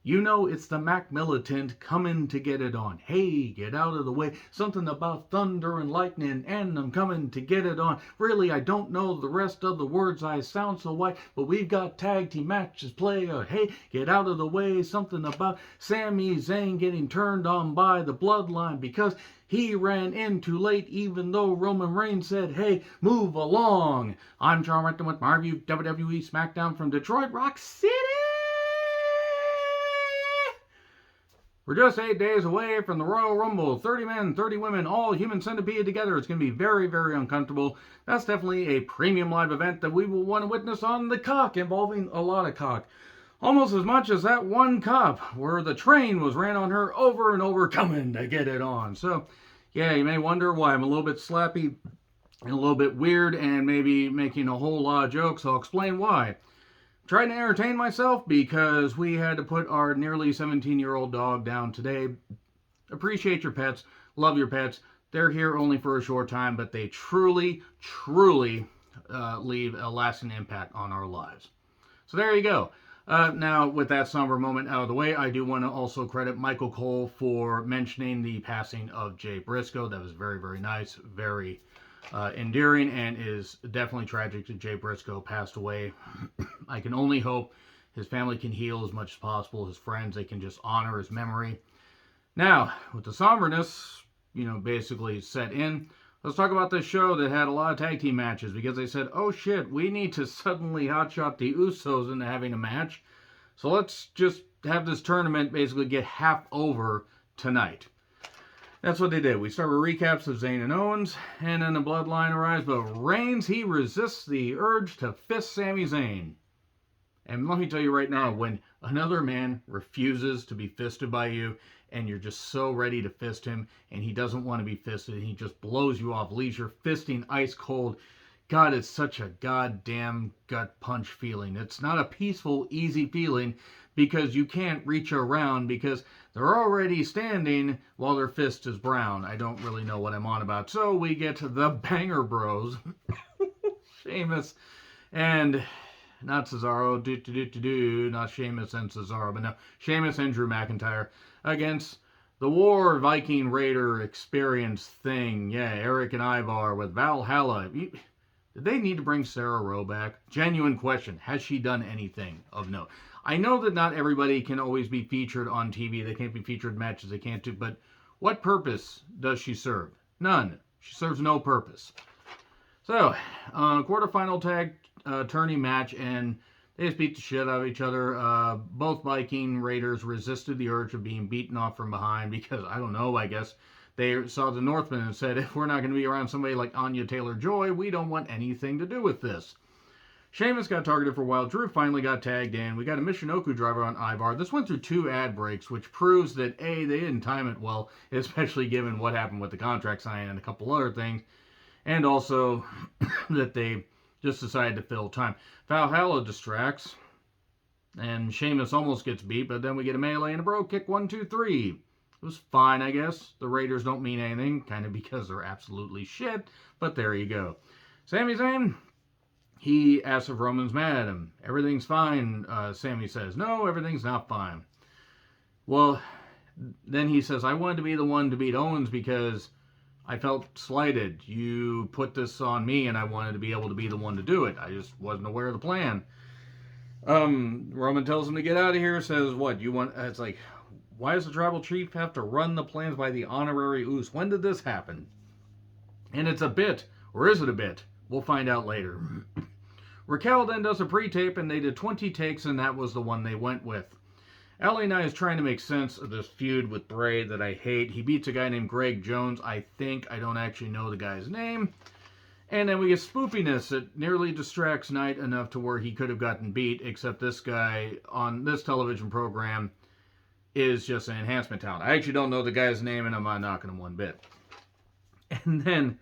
You know it's the Mac Militant coming to get it on. Hey, get out of the way. Something about thunder and lightning, and I'm coming to get it on. Really, I don't know the rest of the words. I sound so white, but we've got tag team matches play. Hey, get out of the way. Something about Sami Zayn getting turned on by the bloodline because he ran in too late, even though Roman Reigns said, hey, move along. I'm John Renton with my review WWE Smackdown from Detroit Rock City. We're just 8 days away from the Royal Rumble. 30 men, 30 women, all human centipede together. It's going to be very, very uncomfortable. That's definitely a premium live event that we will want to witness on the cock, involving a lot of cock. Almost as much as that one cop where the train was ran on her over and over, coming to get it on. So, yeah, you may wonder why I'm a little bit slappy and a little bit weird and maybe making a whole lot of jokes. I'll explain why. Trying to entertain myself because we had to put our nearly 17-year-old dog down today. Appreciate your pets. Love your pets. They're here only for a short time, but they truly, truly leave a lasting impact on our lives. So there you go. Now, with that somber moment out of the way, I do want to also credit Michael Cole for mentioning the passing of Jay Briscoe. That was very, very nice, very endearing, and is definitely tragic that Jay Briscoe passed away. I can only hope his family can heal as much as possible. His friends, they can just honor his memory. Now, with the somberness, basically set in, let's talk about this show that had a lot of tag team matches because they said, oh shit, we need to suddenly hotshot the Usos into having a match. So let's just have this tournament basically get half over tonight. That's what they did. We start with recaps of Zayn and Owens, and then the bloodline arrives, but Reigns, he resists the urge to fist Sami Zayn. And let me tell you right now, when another man refuses to be fisted by you, and you're just so ready to fist him, and he doesn't want to be fisted, and he just blows you off, leaves your fisting ice cold, God, it's such a goddamn gut punch feeling. It's not a peaceful, easy feeling, because you can't reach around because they're already standing while their fist is brown. I don't really know what I'm on about. So we get to the Banger Bros. Sheamus and not Cesaro, not Sheamus and Cesaro, but no, Sheamus and Drew McIntyre against the War Viking Raider experience thing. Yeah, Eric and Ivar with Valhalla. Did they need to bring Sarah Rowe back? Genuine question. Has she done anything of note? I know that not everybody can always be featured on TV. They can't be featured in matches. They can't do. But what purpose does she serve? None. She serves no purpose. So, quarterfinal tag tourney match, and they just beat the shit out of each other. Both Viking Raiders resisted the urge of being beaten off from behind because, I don't know, I guess they saw the Northmen and said, if we're not going to be around somebody like Anya Taylor-Joy, we don't want anything to do with this. Sheamus got targeted for a while. Drew finally got tagged in. We got a Michinoku driver on Ivar. This went through 2 ad breaks, which proves that, A, they didn't time it well, especially given what happened with the contract signing and a couple other things, and also that they just decided to fill time. Valhalla distracts, and Sheamus almost gets beat, but then we get a melee and a bro kick, 1, 2, 3. It was fine, I guess. The Raiders don't mean anything, kind of because they're absolutely shit, but there you go. Sami Zayn, he asks if Roman's mad at him. Everything's fine, Sami says. No, everything's not fine. Well, then he says, I wanted to be the one to beat Owens because I felt slighted. You put this on me, and I wanted to be able to be the one to do it. I just wasn't aware of the plan. Roman tells him to get out of here, says, what, you want... It's like, why does the tribal chief have to run the plans by the honorary Uso? When did this happen? And it's a bit, or is it a bit? We'll find out later. Raquel then does a pre-tape, and they did 20 takes, and that was the one they went with. LA Knight is trying to make sense of this feud with Bray that I hate. He beats a guy named Greg Jones, I think. I don't actually know the guy's name. And then we get spoopiness that nearly distracts Knight enough to where he could have gotten beat, except this guy on this television program is just an enhancement talent. I actually don't know the guy's name, and I'm not knocking him one bit. And then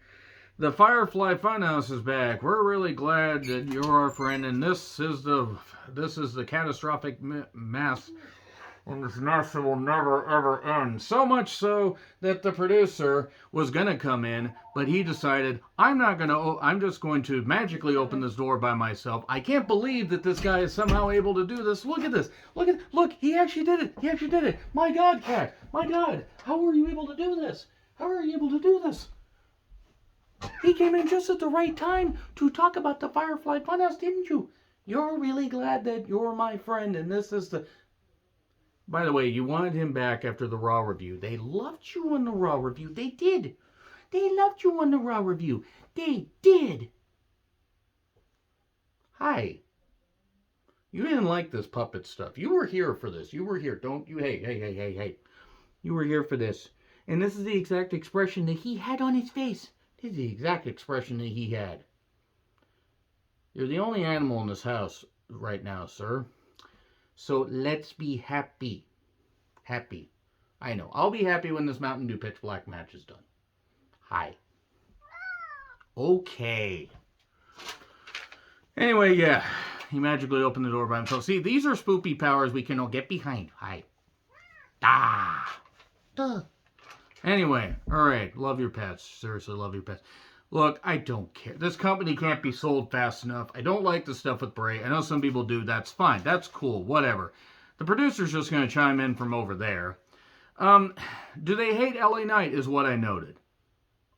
the Firefly Funhouse is back. We're really glad that you're our friend, and this is the catastrophic mass and this mess will never ever end. So much so that the producer was gonna come in, but he decided, I'm just going to magically open this door by myself. I can't believe that this guy is somehow able to do this. Look at this. Look, he actually did it. My God, Cat. My God. How were you able to do this? He came in just at the right time to talk about the Firefly Funhouse, didn't you? You're really glad that you're my friend, and this is the... By the way, you wanted him back after the Raw review. They loved you on the Raw review. They did. They loved you on the Raw review. They did. Hi. You didn't like this puppet stuff. You were here for this. You were here. Don't you... Hey. You were here for this. And this is the exact expression that he had on his face. This is the exact expression that he had. You're the only animal in this house right now, sir. So let's be happy. Happy. I know. I'll be happy when this Mountain Dew Pitch Black match is done. Hi. Okay. Anyway, yeah. He magically opened the door by himself. See, these are spoopy powers we can all get behind. Hi. Ah. Duh. Anyway, alright. Love your pets. Seriously, love your pets. Look, I don't care. This company can't be sold fast enough. I don't like the stuff with Bray. I know some people do. That's fine. That's cool. Whatever. The producer's just going to chime in from over there. Do they hate LA Knight is what I noted.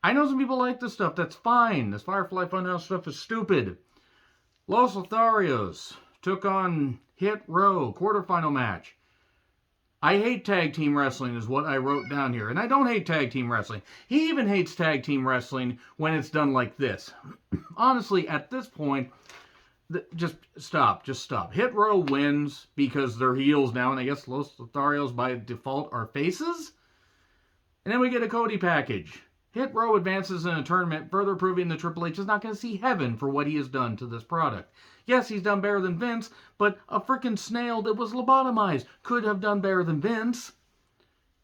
I know some people like this stuff. That's fine. This Firefly Funhouse stuff is stupid. Los Lotharios took on Hit Row quarterfinal match. I hate tag team wrestling is what I wrote down here. And I don't hate tag team wrestling. He even hates tag team wrestling when it's done like this. Honestly, at this point, just stop. Hit Row wins because they're heels now. And I guess Los Lotharios by default are faces. And then we get a Cody package. Hit Row advances in a tournament, further proving that Triple H is not going to see heaven for what he has done to this product. Yes, he's done better than Vince, but a frickin' snail that was lobotomized could have done better than Vince.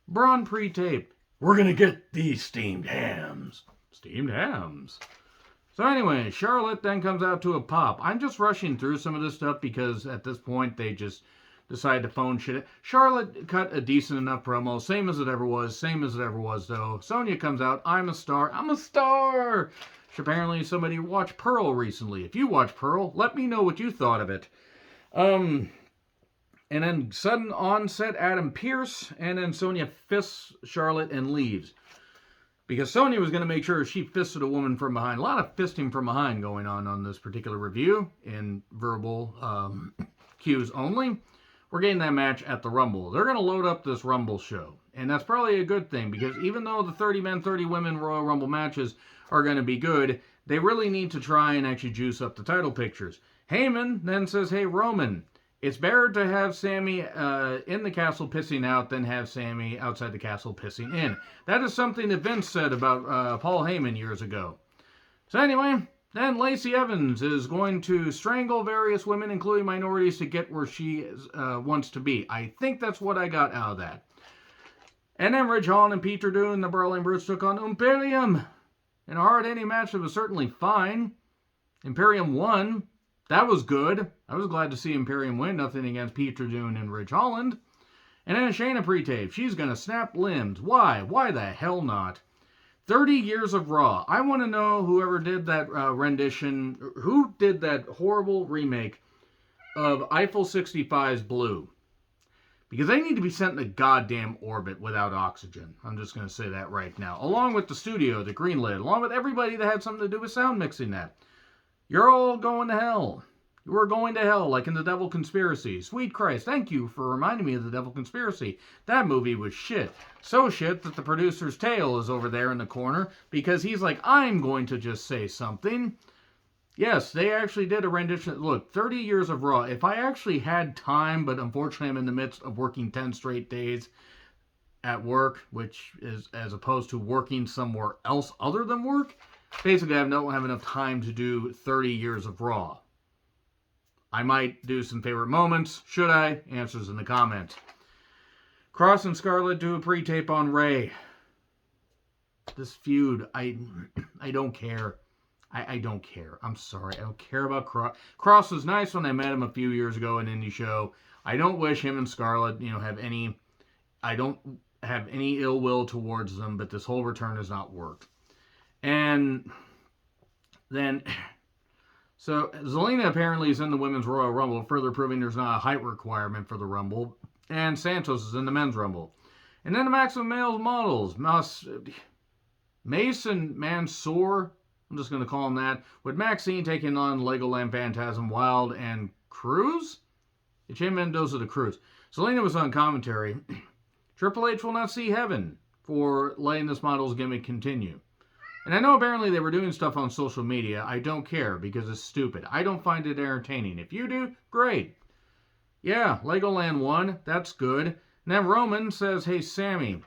Braun pre-tape. We're going to get these steamed hams. Steamed hams. So anyway, Charlotte then comes out to a pop. I'm just rushing through some of this stuff because at this point they just decide to phone shit. Charlotte cut a decent enough promo, same as it ever was though. Sonya comes out, I'm a star. Apparently somebody watched Pearl recently. If you watched Pearl, let me know what you thought of it. And then sudden onset Adam Pearce, and then Sonya fists Charlotte and leaves. Because Sonya was going to make sure she fisted a woman from behind. A lot of fisting from behind going on this particular review, in verbal cues only. We're getting that match at the Rumble. They're going to load up this Rumble show. And that's probably a good thing, because even though the 30 men, 30 women Royal Rumble matches are going to be good, they really need to try and actually juice up the title pictures. Heyman then says, hey, Roman, it's better to have Sammy in the castle pissing out than have Sammy outside the castle pissing in. That is something that Vince said about Paul Heyman years ago. So anyway, then Lacey Evans is going to strangle various women, including minorities, to get where she wants to be. I think that's what I got out of that. And then Ridge Holland and Peter Dunne, the Brawling Brutes, took on Imperium. In a hard-hitting match that was certainly fine. Imperium won. That was good. I was glad to see Imperium win. Nothing against Peter Dunne and Ridge Holland. And then Shayna pre-tape. She's going to snap limbs. Why? Why the hell not? 30 years of Raw. I want to know whoever did that rendition, who did that horrible remake of Eiffel 65's Blue. Because they need to be sent in a goddamn orbit without oxygen. I'm just going to say that right now. Along with the studio, the greenlit, along with everybody that had something to do with sound mixing that. You're all going to hell. You are going to hell, like in The Devil Conspiracy. Sweet Christ, thank you for reminding me of The Devil Conspiracy. That movie was shit. So shit that the producer's tail is over there in the corner, because he's like, I'm going to just say something. Yes, they actually did a rendition. Look, 30 years of Raw. If I actually had time, but unfortunately I'm in the midst of working 10 straight days at work, which is as opposed to working somewhere else other than work, basically I don't have enough time to do 30 years of Raw. I might do some favorite moments. Should I? Answers in the comments. Cross and Scarlett do a pre-tape on Ray. This feud, I don't care. I don't care. I'm sorry. I don't care about Cross. Cross was nice when I met him a few years ago in an indie show. I don't wish him and Scarlett, have any. I don't have any ill will towards them, but this whole return has not worked. And then, so Zelina apparently is in the Women's Royal Rumble, further proving there's not a height requirement for the Rumble. And Santos is in the Men's Rumble. And then the Maximum Males models, Mason Mansoor, I'm just going to call him that, with Maxine taking on Legoland Phantasm, Wild, and Cruz? Jim Mendoza the Cruz. Zelina was on commentary. Triple H will not see heaven for letting this model's gimmick continue. And I know apparently they were doing stuff on social media. I don't care because it's stupid. I don't find it entertaining. If you do, great. Yeah, Legoland won. That's good. And then Roman says, hey, Sammy,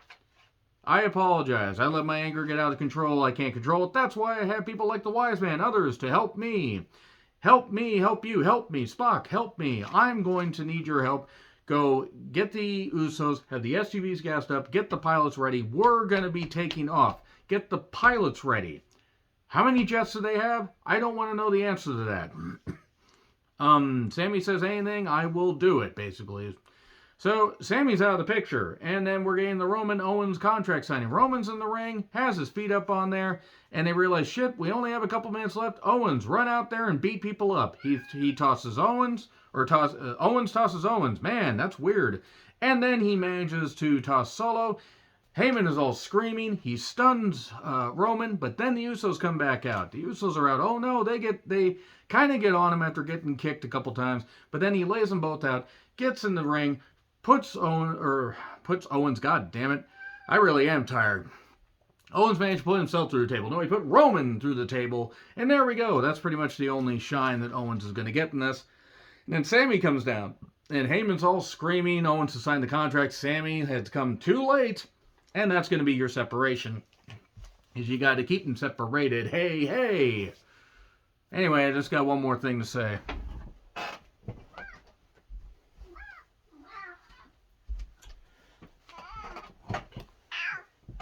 I apologize. I let my anger get out of control. I can't control it. That's why I have people like the Wise Man, others to help me. Help me, help you, help me. Spock, help me. I'm going to need your help. Go get the Usos, have the SUVs gassed up, get the pilots ready. We're going to be taking off. Get the pilots ready. How many jets do they have? I don't want to know the answer to that. Sammy says anything, I will do it, basically. So, Sammy's out of the picture, and then we're getting the Roman Owens contract signing. Roman's in the ring, has his feet up on there, and they realize, shit, we only have a couple minutes left. Owens, run out there and beat people up. He tosses Owens, Owens tosses Owens. Man, that's weird. And then he manages to toss Solo. Heyman is all screaming. He stuns Roman, but then the Usos come back out. The Usos are out. Oh no, they kind of get on him after getting kicked a couple times, but then he lays them both out, gets in the ring, puts Owens, god damn it, I really am tired. Owens managed to put himself through the table. No, he put Roman through the table, and there we go. That's pretty much the only shine that Owens is going to get in this. And then Sammy comes down, and Heyman's all screaming. Owens has signed the contract. Sammy has come too late, and that's going to be your separation. Is you got to keep them separated. Hey, hey. Anyway, I just got one more thing to say.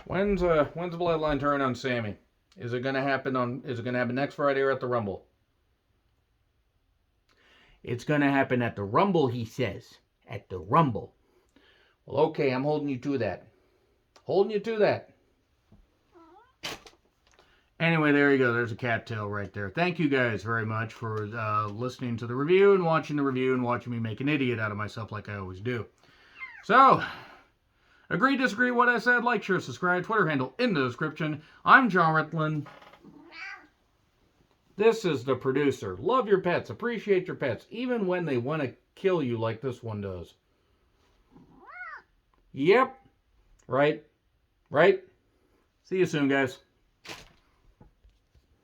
When's the bloodline turn on Sammy? Is it gonna happen next Friday or at the Rumble? It's gonna happen at the Rumble, he says. At the Rumble. Well, okay, I'm holding you to that. Anyway, there you go. There's a cattail right there. Thank you guys very much for listening to the review and watching the review and watching me make an idiot out of myself like I always do. So, agree, disagree what I said, like, share, subscribe, Twitter handle in the description. I'm John Ritlin. This is the producer. Love your pets. Appreciate your pets. Even when they want to kill you like this one does. Yep. Right. See you soon, guys.